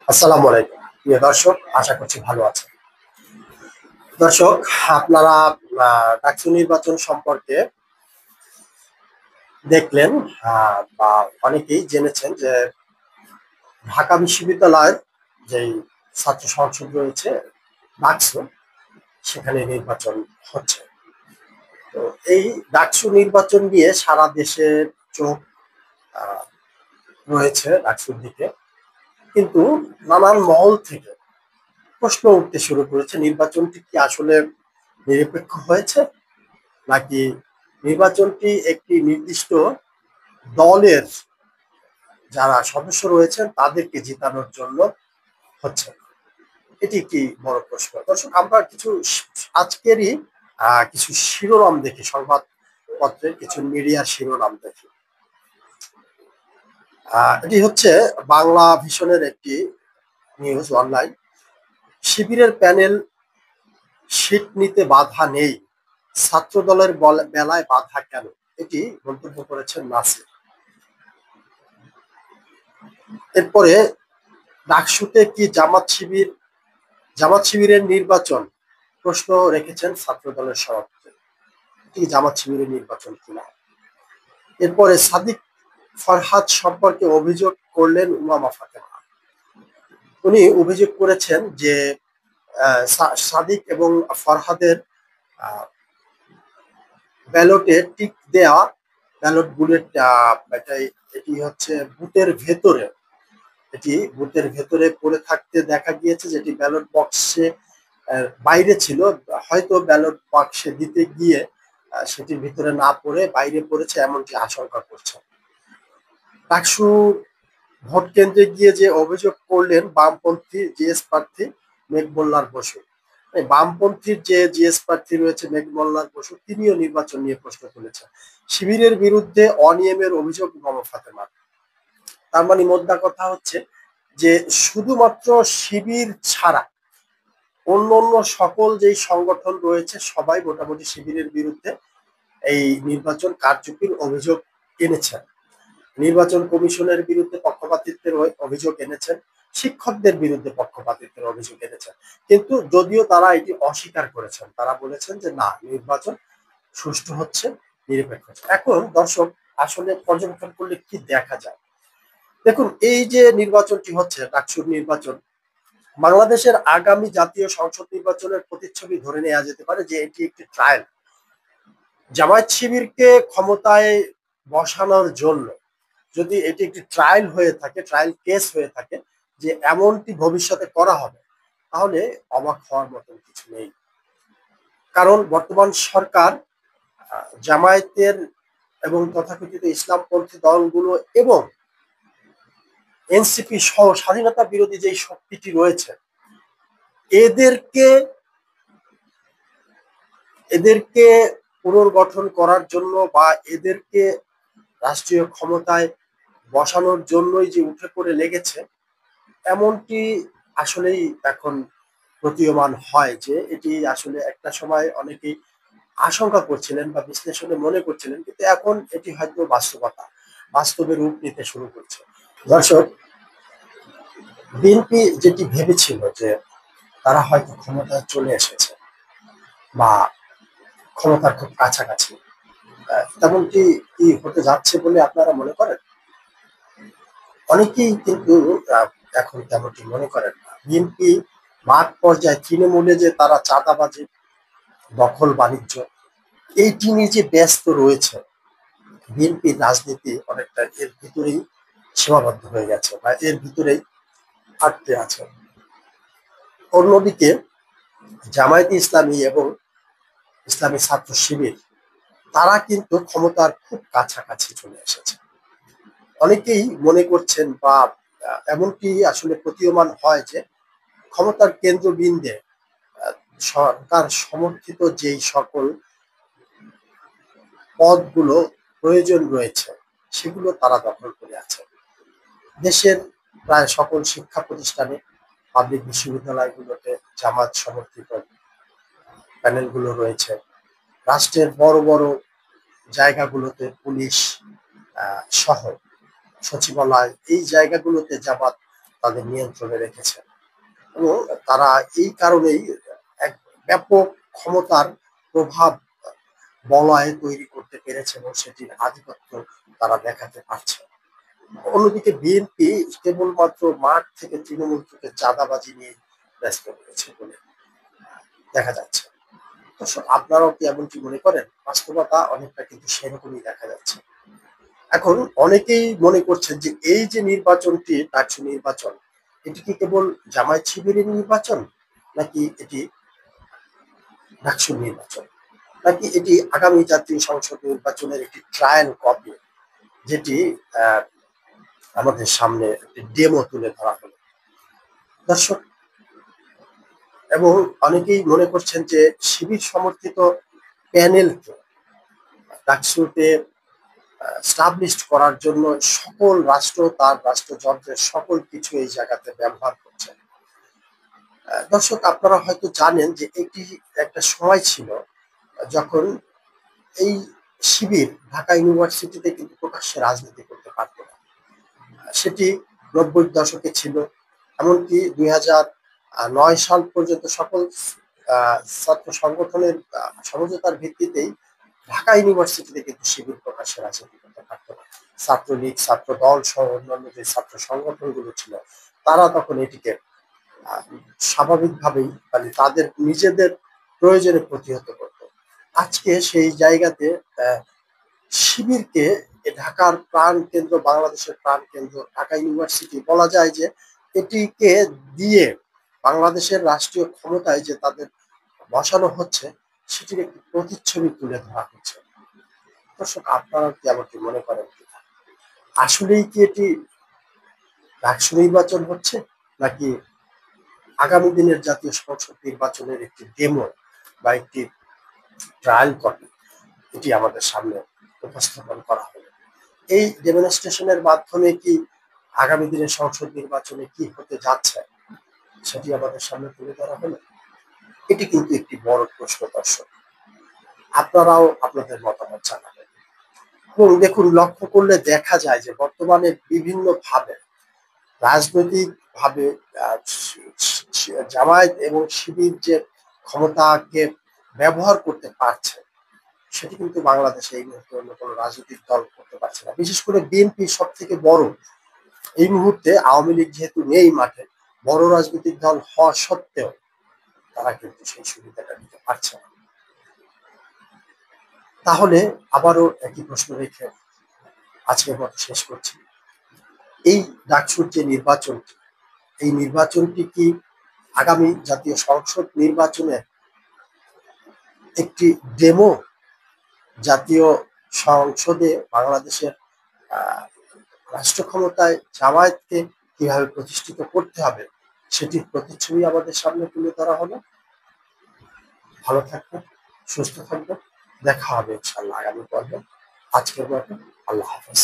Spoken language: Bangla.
আসসালামু আলাইকুম প্রিয় দর্শক, আশা করছি ভালো আছেন। দর্শক, আপনারা ডাকসু নির্বাচন সম্পর্কে দেখলেন বা অনেকেই জেনেছেন যে ঢাকা বিশ্ববিদ্যালয়ের যেই ছাত্র সংসদ রয়েছে ডাকসু, সেখানে নির্বাচন হচ্ছে। তো এই ডাকসু নির্বাচন নিয়ে সারা দেশের চোখ আহ, রয়েছে ডাকসুর দিকে, কিন্তু নানান মহল থেকে প্রশ্ন উঠতে শুরু করেছে নির্বাচনটি কি আসলে নিরপেক্ষ হয়েছে, নাকি নির্বাচনটি একটি নির্দিষ্ট দলের যারা সদস্য রয়েছেন তাদেরকে জিতানোর জন্য হচ্ছে। এটি কি বড় প্রশ্ন। দর্শক, আমরা কিছু আজকেরই কিছু শিরোনাম দেখি, সংবাদপত্রের কিছু মিডিয়ার শিরোনাম দেখি। এটি হচ্ছে বাংলা ভিশনের একটি নিউজ অনলাইন। শিবিরের প্যানেল সিট নিতে বাধা নেই, ছাত্র দলের বেলায় বাধা কেন, এটি মন্তব্য করেছেন নাসির। এরপরে ডাকসুতে কি জামাত শিবিরের নির্বাচন, প্রশ্ন রেখেছেন ছাত্র দলের সভাপতি। এটি জামাত শিবিরের নির্বাচন কিনা। এরপরে সাদিক ফরহাদ সম্পর্কে অভিযোগ করলেন উমামা ফাতেমা। উনি অভিযোগ করেছেন যে সাদিক এবং ফরহাদের ব্যালটে টিক দেয়া, ব্যালট বুলেট, এটি হচ্ছে বুথের ভেতরে পড়ে থাকতে দেখা গিয়েছে, যেটি ব্যালট বক্সে বাইরে ছিল। হয়তো ব্যালট বাক্সে দিতে গিয়ে সেটির ভিতরে না পড়ে বাইরে পড়েছে, এমনটি আশঙ্কা করছে। ডাকসু ভোট কেন্দ্রে গিয়ে যে অভিযোগ করলেন বামপন্থী জিএস প্রার্থী মেঘমল্লার বসু। বামপন্থীর যে জিএস প্রার্থী রয়েছে মেঘমল্লার বসু, তিনিও নির্বাচন নিয়ে প্রশ্ন তুলেছেন। শিবিরের বিরুদ্ধে অনিয়মের অভিযোগ মামা ফাতেমার। তার মানে মোদ্দা কথা হচ্ছে যে শুধুমাত্র শিবির ছাড়া অন্য অন্য সকল যেই সংগঠন রয়েছে সবাই মোটামুটি শিবিরের বিরুদ্ধে এই নির্বাচন কারচুপির অভিযোগ এনেছেন। নির্বাচন কমিশনের বিরুদ্ধে পক্ষপাতিত্বের অভিযোগ এনেছেন, শিক্ষকদের বিরুদ্ধে পক্ষপাতিত্বের অভিযোগ এনেছেন। কিন্তু যদিও তারা এটি অস্বীকার করেছেন, তারা বলেছেন যে না, নির্বাচন সুষ্ঠু হচ্ছে, নিরপেক্ষ হচ্ছে। এখন দর্শক, আসলে পর্যবেক্ষণ করলে কি দেখা যায়, দেখুন, এই যে নির্বাচনটি হচ্ছে ডাকসুর নির্বাচন, বাংলাদেশের আগামী জাতীয় সংসদ নির্বাচনের প্রতিচ্ছবি ধরে নেওয়া যেতে পারে যে এটি একটি ট্রায়াল। জামায়াত শিবিরকে ক্ষমতায় বসানোর জন্য যদি এটি একটি ট্রায়াল হয়ে থাকে, ট্রায়াল কেস হয়ে থাকে, যে এমনটি ভবিষ্যতে করা হবে, তাহলে অবাক হওয়ার মতন কিছু নেই। কারণ বর্তমান সরকার জামায়াতের এবং তথাকথিত ইসলামপন্থী দলগুলো এবং এনসিপি সহ স্বাধীনতা বিরোধী যে শক্তিটি রয়েছে, এদেরকে এদেরকে পুনর্গঠন করার জন্য বা এদেরকে রাষ্ট্রীয় ক্ষমতায় বসানোর জন্যই যে উঠে পড়ে লেগেছে, এমনটি আসলেই এখন প্রতীয়মান হয় যে এটি আসলে একটা সময় অনেকেই আশঙ্কা করছিলেন বা বিশ্লেষণে মনে করছিলেন, কিন্তু এখন এটি হয়তো বাস্তবে রূপ নিতে শুরু করছে। দর্শক, বিএনপি যেটি ভেবেছিল যে তারা হয়তো ক্ষমতায় চলে এসেছে বা ক্ষমতার খুব কাছাকাছি, তেমনটি কি হতে যাচ্ছে বলে আপনারা মনে করেন? অনেকেই কিন্তু এখন তেমনটি মনে করেন না। বিএনপি মাঠ পর্যায়ে তৃণমূলে যে তারা চাঁদাবাজি, দখল বাণিজ্য, এইটি নিয়ে যে ব্যস্ত রয়েছে, বিএনপির রাজনীতি অনেকটা এর ভিতরেই সীমাবদ্ধ হয়ে গেছে বা এর ভিতরেই আটকে আছে। অন্যদিকে জামায়াতে ইসলামী এবং ইসলামী ছাত্র শিবির, তারা কিন্তু ক্ষমতার খুব কাছাকাছি চলে এসেছে। অনেকেই মনে করছেন বা এমনটি আসলে প্রতীয়মান হয় যে ক্ষমতার কেন্দ্রবিন্দে সরকার সমর্থিত যেই সকল পদগুলো প্রয়োজন রয়েছে, সেগুলো তারা দখল করে আছে। দেশের প্রায় সকল শিক্ষা প্রতিষ্ঠানে, পাবলিক বিশ্ববিদ্যালয়গুলোতে জামাত সমর্থিত প্যানেলগুলো রয়েছে। রাষ্ট্রের বড় বড় জায়গাগুলোতে পুলিশ সহ সচিবালয়, এই জায়গাগুলোতে জামাত তাদের নিয়ন্ত্রণে রেখেছে এবং তারা এই কারণেই এক ব্যাপক ক্ষমতার প্রভাব বলয় তৈরি করতে পেরেছে এবং সেটির আধিপত্য তারা দেখাতে পারছে। অন্যদিকে বিএনপি কেবলমাত্র মাঠ থেকে তৃণমূল থেকে চাঁদাবাজি নিয়ে ব্যস্ত রয়েছে বলে দেখা যাচ্ছে। দর্শক, আপনারাও কি এমনটি মনে করেন? বাস্তবতা অনেকটা কিন্তু সেরকমই দেখা যাচ্ছে। এখন অনেকেই মনে করছেন যে এই যে নির্বাচনটি, ডাকসু নির্বাচন, এটি কি কেবল জামায়াত শিবিরের নির্বাচন, নাকি এটি ডাকসু নির্বাচন, নাকি এটি আগামী জাতীয় সংসদ নির্বাচনের একটি ট্রায়াল কপি, যেটি আমাদের সামনে একটি ডেমো তুলে ধরা হলো। দর্শক, এবং অনেকেই মনে করছেন যে শিবির সমর্থিত প্যানেলকে ডাকসুতে স্টাবলিশড করার জন্য সকল রাষ্ট্র তার রাষ্ট্রযন্ত্রের সকল কিছু এই জায়গাতে ব্যবহার করছে। দর্শক, আপনারা হয়তো জানেন যে একটা সময় ছিল যখন এই শিবির ঢাকা ইউনিভার্সিটিতে কিন্তু প্রকাশ্যে রাজনীতি করতে পারত না। সেটি ৯০ দশকে ছিল, এমনকি ২০০৯ সাল পর্যন্ত সকল ছাত্র সংগঠনের সমঝোতার ভিত্তিতেই ঢাকা ইউনিভার্সিটিতে কিন্তু শিবির প্রকাশ্যে রাজনীতি করতে পারত না। ছাত্রলীগ, ছাত্র দল সহ অন্যান্য যে ছাত্র সংগঠনগুলো ছিল, তারা তখন এটিকে স্বাভাবিকভাবেই মানে তাদের নিজেদের প্রয়োজনে প্রতিহত করত। আজকে সেই জায়গাতে শিবিরকে ঢাকার প্রাণ কেন্দ্র, বাংলাদেশের প্রাণ কেন্দ্র ঢাকা ইউনিভার্সিটি বলা যায় যে এটিকে দিয়ে বাংলাদেশের রাষ্ট্রীয় ক্ষমতায় যে তাদের বসানো হচ্ছে সেটির একটি প্রতিচ্ছবি তুলে ধরা হচ্ছে। দর্শক, আপনারা কি এমনটি মনে করেন কিনা? আসলেই কি এটি ডাকসু নির্বাচন হচ্ছে, নাকি আগামী দিনের জাতীয় সংসদ নির্বাচনের একটি ডেমো বা একটি ট্রায়াল কপি এটি আমাদের সামনে উপস্থাপন করা হলো? এই ডেমনস্ট্রেশনের মাধ্যমে কি আগামী দিনের সংসদ নির্বাচনে কি হতে যাচ্ছে সেটি আমাদের সামনে তুলে ধরা হলো? এটি কিন্তু একটি বড় প্রশ্ন। দর্শক, আপনারাও আপনাদের মতামত জানাবেন। এবং দেখুন, লক্ষ্য করলে দেখা যায় যে বর্তমানে বিভিন্ন ভাবে রাজনৈতিক ভাবে জামায়াত এবং শিবির যে ক্ষমতাকে ব্যবহার করতে পারছে সেটি কিন্তু বাংলাদেশে এই মুহূর্তে অন্য কোনো রাজনৈতিক দল করতে পারছে না। বিশেষ করে বিএনপি সব থেকে বড় এই মুহূর্তে, আওয়ামী লীগ যেহেতু নেই মাঠে, বড় রাজনৈতিক দল হওয়া সত্ত্বেও তারা কিন্তু সেই সুবিধাটা নিতে পারছে না। তাহলে আবারও একই প্রশ্ন রেখে আজকের মতো শেষ করছি। এই ডাকসুর যে নির্বাচনটি, এই নির্বাচনটি কি আগামী জাতীয় সংসদ নির্বাচনের একটি ডেমো? জাতীয় সংসদে বাংলাদেশের রাষ্ট্র ক্ষমতায় জামায়াতকে কিভাবে প্রতিষ্ঠিত করতে হবে সেটির প্রতিচ্ছবি আমাদের সামনে তুলে ধরা হলো। ভালো থাকবেন, সুস্থ থাকবেন, দেখা হবে ইনশাআল্লাহ আগামী পর্বে। আজকের মতো আল্লাহ হাফেজ।